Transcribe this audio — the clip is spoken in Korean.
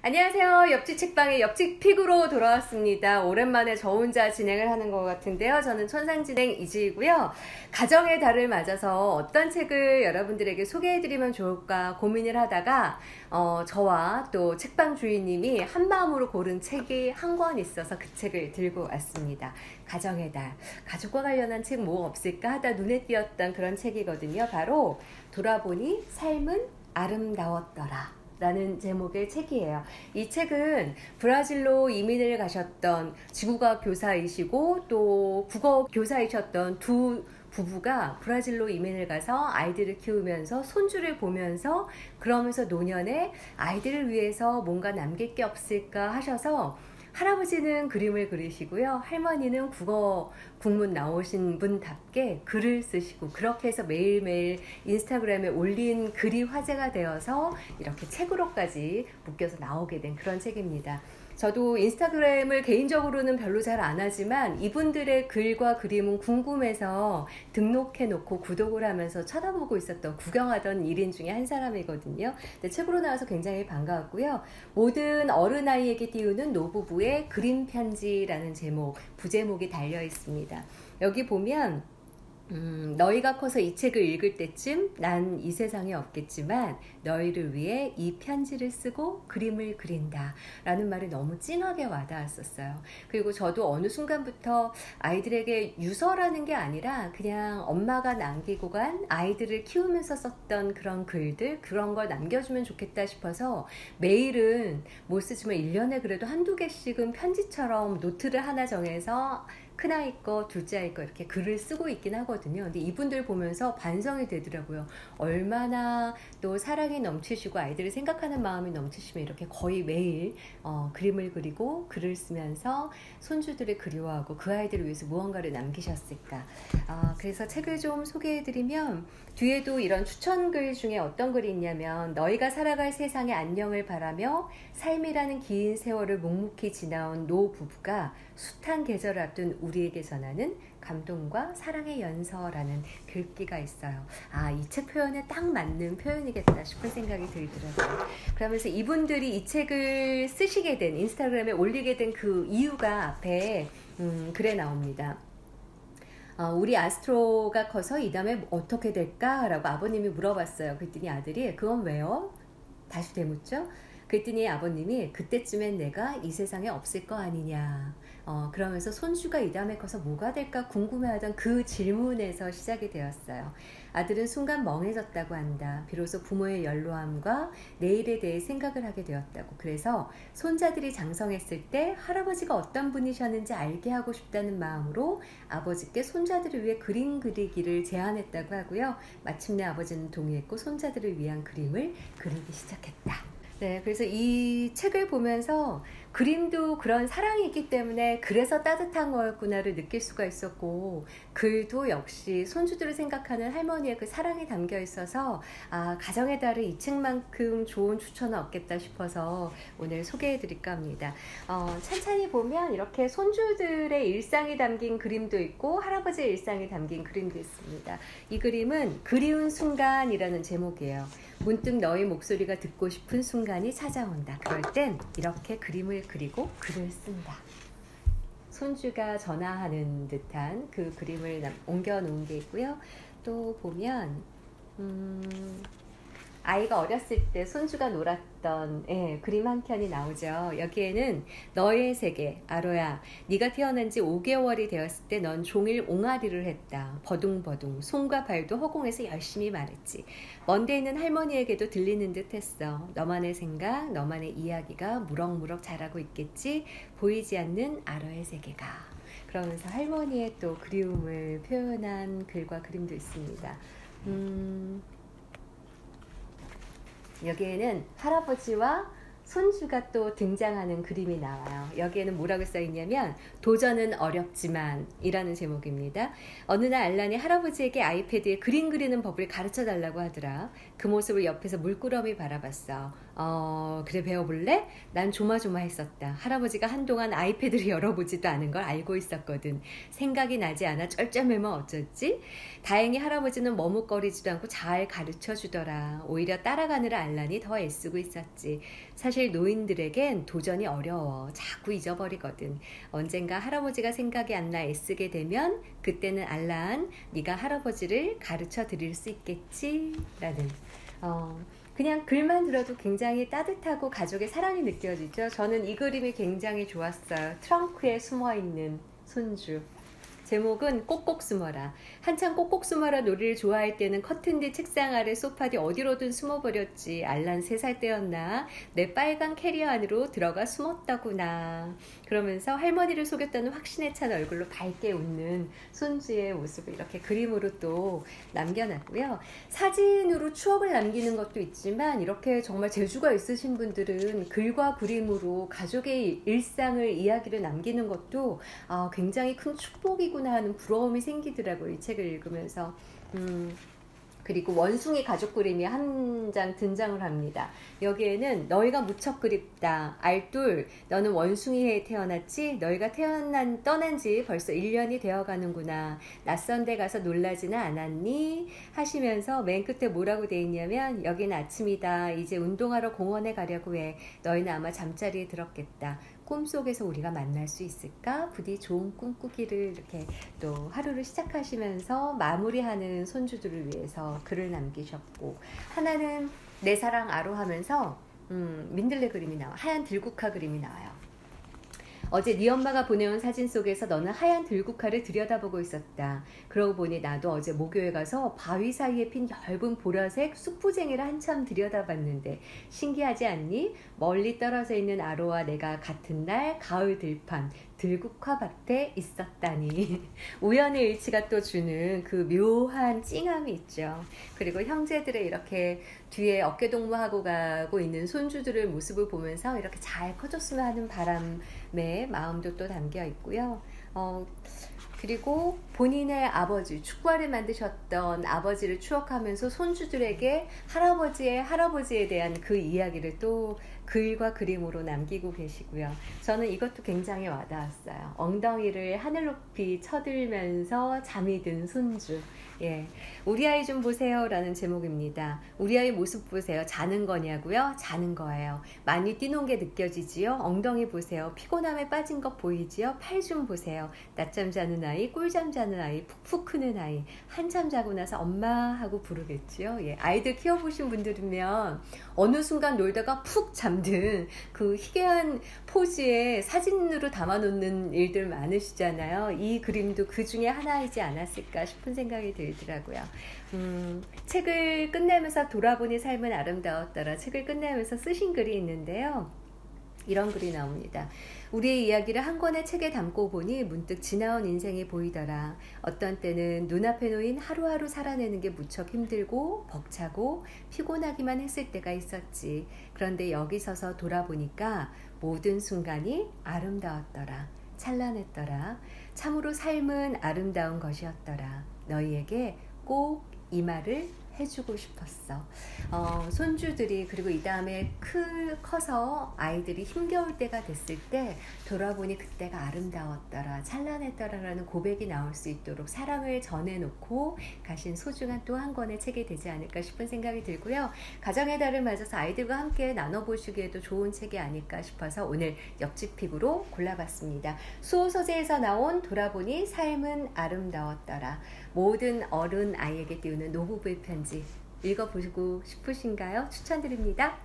안녕하세요. 옆집 책방의 옆집 픽으로 돌아왔습니다. 오랜만에 저 혼자 진행을 하는 것 같은데요. 저는 천상진행 이지이고요. 가정의 달을 맞아서 어떤 책을 여러분들에게 소개해드리면 좋을까 고민을 하다가 저와 또 책방 주인님이 한마음으로 고른 책이 한 권 있어서 그 책을 들고 왔습니다. 가정의 달, 가족과 관련한 책 뭐 없을까 하다 눈에 띄었던 그런 책이거든요. 바로 돌아보니 삶은 아름다웠더라 라는 제목의 책이에요. 이 책은 브라질로 이민을 가셨던 지구과학 교사이시고 또 국어 교사이셨던 두 부부가 브라질로 이민을 가서 아이들을 키우면서 손주를 보면서 그러면서 노년에 아이들을 위해서 뭔가 남길 게 없을까 하셔서 할아버지는 그림을 그리시고요. 할머니는 국어 국문 나오신 분답게 글을 쓰시고 그렇게 해서 매일매일 인스타그램에 올린 글이 화제가 되어서 이렇게 책으로까지 묶여서 나오게 된 그런 책입니다. 저도 인스타그램을 개인적으로는 별로 잘 안 하지만 이분들의 글과 그림은 궁금해서 등록해 놓고 구독을 하면서 쳐다보고 있었던 구경하던 일인 중에 한 사람이거든요. 근데 책으로 나와서 굉장히 반가웠고요. 모든 어른아이에게 띄우는 노부부의 그림 편지라는 제목, 부제목이 달려 있습니다. 여기 보면 너희가 커서 이 책을 읽을 때쯤 난 이 세상에 없겠지만 너희를 위해 이 편지를 쓰고 그림을 그린다 라는 말이 너무 찡하게 와닿았었어요. 그리고 저도 어느 순간부터 아이들에게 유서라는 게 아니라 그냥 엄마가 남기고 간 아이들을 키우면서 썼던 그런 글들, 그런 걸 남겨주면 좋겠다 싶어서 매일은 못 쓰지만 1년에 그래도 한두 개씩은 편지처럼 노트를 하나 정해서 큰아이 거, 둘째아이 거 이렇게 글을 쓰고 있긴 하거든요. 근데 이분들 보면서 반성이 되더라고요. 얼마나 또 사랑이 넘치시고 아이들을 생각하는 마음이 넘치시면 이렇게 거의 매일 그림을 그리고 글을 쓰면서 손주들을 그리워하고 그 아이들을 위해서 무언가를 남기셨을까. 그래서 책을 좀 소개해드리면 뒤에도 이런 추천글 중에 어떤 글이 있냐면 너희가 살아갈 세상의 안녕을 바라며 삶이라는 긴 세월을 묵묵히 지나온 노 부부가 숱한 계절을 앞둔 우리에게 전하는 감동과 사랑의 연서라는 글귀가 있어요. 이 책 표현에 딱 맞는 표현이겠다 싶은 생각이 들더라고요. 그러면서 이분들이 이 책을 쓰시게 된, 인스타그램에 올리게 된 그 이유가 앞에 글에 나옵니다. 우리 아스트로가 커서 이 다음에 어떻게 될까? 라고 아버님이 물어봤어요. 그랬더니 아들이 그건 왜요? 다시 되묻죠? 그랬더니 아버님이 그때쯤엔 내가 이 세상에 없을 거 아니냐. 그러면서 손주가 이 다음에 커서 뭐가 될까 궁금해하던 그 질문에서 시작이 되었어요. 아들은 순간 멍해졌다고 한다. 비로소 부모의 연로함과 내일에 대해 생각을 하게 되었다고. 그래서 손자들이 장성했을 때 할아버지가 어떤 분이셨는지 알게 하고 싶다는 마음으로 아버지께 손자들을 위해 그림 그리기를 제안했다고 하고요. 마침내 아버지는 동의했고 손자들을 위한 그림을 그리기 시작했다. 네, 그래서 이 책을 보면서 그림도 그런 사랑이 있기 때문에 그래서 따뜻한 거였구나를 느낄 수가 있었고 글도 역시 손주들을 생각하는 할머니의 그 사랑이 담겨 있어서 가정의 달을 이 책만큼 좋은 추천은 없겠다 싶어서 오늘 소개해 드릴까 합니다. 찬찬히 보면 이렇게 손주들의 일상이 담긴 그림도 있고 할아버지의 일상이 담긴 그림도 있습니다. 이 그림은 그리운 순간이라는 제목이에요. 문득 너의 목소리가 듣고 싶은 순간이 찾아온다. 그럴 땐 이렇게 그림을 그리고 글을 쓴다. 손주가 전화하는 듯한 그 그림을 옮겨 놓은 게 있고요. 또 보면 아이가 어렸을 때 손주가 놀았던 그림 한 편이 나오죠. 여기에는 너의 세계, 아로야, 네가 태어난 지 5개월이 되었을 때 넌 종일 옹알이를 했다. 버둥버둥, 손과 발도 허공에서 열심히 말했지. 먼데 있는 할머니에게도 들리는 듯 했어. 너만의 생각, 너만의 이야기가 무럭무럭 자라고 있겠지. 보이지 않는 아로의 세계가. 그러면서 할머니의 또 그리움을 표현한 글과 그림도 있습니다. 여기에는 할아버지와 손주가 또 등장하는 그림이 나와요. 여기에는 뭐라고 써있냐면 도전은 어렵지만 이라는 제목입니다. 어느 날 알란이 할아버지에게 아이패드에 그림 그리는 법을 가르쳐 달라고 하더라. 그 모습을 옆에서 물끄러미 바라봤어. 그래 배워볼래? 난 조마조마했었다. 할아버지가 한동안 아이패드를 열어보지도 않은 걸 알고 있었거든. 생각이 나지 않아 쩔쩔매면 어쩌지? 다행히 할아버지는 머뭇거리지도 않고 잘 가르쳐 주더라. 오히려 따라가느라 알란이 더 애쓰고 있었지. 사실 사실 노인들에겐 도전이 어려워. 자꾸 잊어버리거든. 언젠가 할아버지가 생각이 안 나 애쓰게 되면 그때는 알란 네가 할아버지를 가르쳐 드릴 수 있겠지? 라는 그냥 글만 들어도 굉장히 따뜻하고 가족의 사랑이 느껴지죠. 저는 이 그림이 굉장히 좋았어요. 트렁크에 숨어있는 손주. 제목은 꼭꼭 숨어라. 한참 꼭꼭 숨어라 놀이를 좋아할 때는 커튼 뒤 책상 아래 소파 뒤 어디로든 숨어버렸지. 알란 3살 때였나? 내 빨간 캐리어 안으로 들어가 숨었더구나. 그러면서 할머니를 속였다는 확신에 찬 얼굴로 밝게 웃는 손주의 모습을 이렇게 그림으로 또 남겨놨고요. 사진으로 추억을 남기는 것도 있지만 이렇게 정말 재주가 있으신 분들은 글과 그림으로 가족의 일상을 이야기를 남기는 것도 굉장히 큰 축복이구나 하는 부러움이 생기더라고요. 이 책을 읽으면서. 그리고 원숭이 가족 그림이 한 장 등장을 합니다. 여기에는 너희가 무척 그립다. 알돌, 너는 원숭이에 태어났지? 너희가 떠난 지 벌써 1년이 되어가는구나. 낯선 데 가서 놀라지는 않았니? 하시면서 맨 끝에 뭐라고 돼 있냐면 여긴 아침이다. 이제 운동하러 공원에 가려고 해. 너희는 아마 잠자리에 들었겠다. 꿈속에서 우리가 만날 수 있을까? 부디 좋은 꿈 꾸기를 이렇게 또 하루를 시작하시면서 마무리하는 손주들을 위해서 글을 남기셨고, 하나는 내 사랑 아로 하면서 민들레 그림이 나와. 하얀 들국화 그림이 나와요. 어제 네 엄마가 보내온 사진 속에서 너는 하얀 들국화를 들여다보고 있었다. 그러고 보니 나도 어제 목요에 가서 바위 사이에 핀 얇은 보라색 쑥부쟁이를 한참 들여다봤는데 신기하지 않니? 멀리 떨어져 있는 아로와 내가 같은 날 가을 들판 들국화 밭에 있었다니. 우연의 일치가 또 주는 그 묘한 찡함이 있죠. 그리고 형제들의 이렇게 뒤에 어깨동무하고 가고 있는 손주들의 모습을 보면서 이렇게 잘 커졌으면 하는 바람의 마음도 또 담겨 있고요. 그리고 본인의 아버지, 축구화를 만드셨던 아버지를 추억하면서 손주들에게 할아버지에 대한 그 이야기를 또 글과 그림으로 남기고 계시고요. 저는 이것도 굉장히 와닿았어요. 엉덩이를 하늘 높이 쳐들면서 잠이 든 손주. 예, 우리 아이 좀 보세요 라는 제목입니다. 우리 아이 모습 보세요. 자는 거냐고요? 자는 거예요. 많이 뛰노는 게 느껴지지요? 엉덩이 보세요. 피곤함에 빠진 것 보이지요? 팔 좀 보세요. 낮잠 자는 아이, 꿀잠 자는 아이, 푹푹 크는 아이. 한참 자고 나서 엄마 하고 부르겠지요. 예, 아이들 키워보신 분들이면 어느 순간 놀다가 푹 잠든 그 희귀한 포즈에 사진으로 담아놓는 일들 많으시잖아요. 이 그림도 그 중에 하나이지 않았을까 싶은 생각이 들더라고요. 책을 끝내면서 돌아보니 삶은 아름다웠더라. 책을 끝내면서 쓰신 글이 있는데요. 이런 글이 나옵니다. 우리의 이야기를 한 권의 책에 담고 보니 문득 지나온 인생이 보이더라. 어떤 때는 눈앞에 놓인 하루하루 살아내는 게 무척 힘들고 벅차고 피곤하기만 했을 때가 있었지. 그런데 여기 서서 돌아보니까 모든 순간이 아름다웠더라. 찬란했더라. 참으로 삶은 아름다운 것이었더라. 너희에게 꼭 이 말을 해주고 싶었어. 손주들이 그리고 이 다음에 커서 아이들이 힘겨울 때가 됐을 때 돌아보니 그때가 아름다웠더라, 찬란했더라 라는 고백이 나올 수 있도록 사랑을 전해놓고 가신 소중한 또 한 권의 책이 되지 않을까 싶은 생각이 들고요. 가정의 달을 맞아서 아이들과 함께 나눠보시기에도 좋은 책이 아닐까 싶어서 오늘 옆집픽으로 골라봤습니다. 수호 소재에서 나온 돌아보니 삶은 아름다웠더라. 모든 어른 아이에게 띄우는 노부부의 편지 읽어보시고 싶으신가요? 추천드립니다.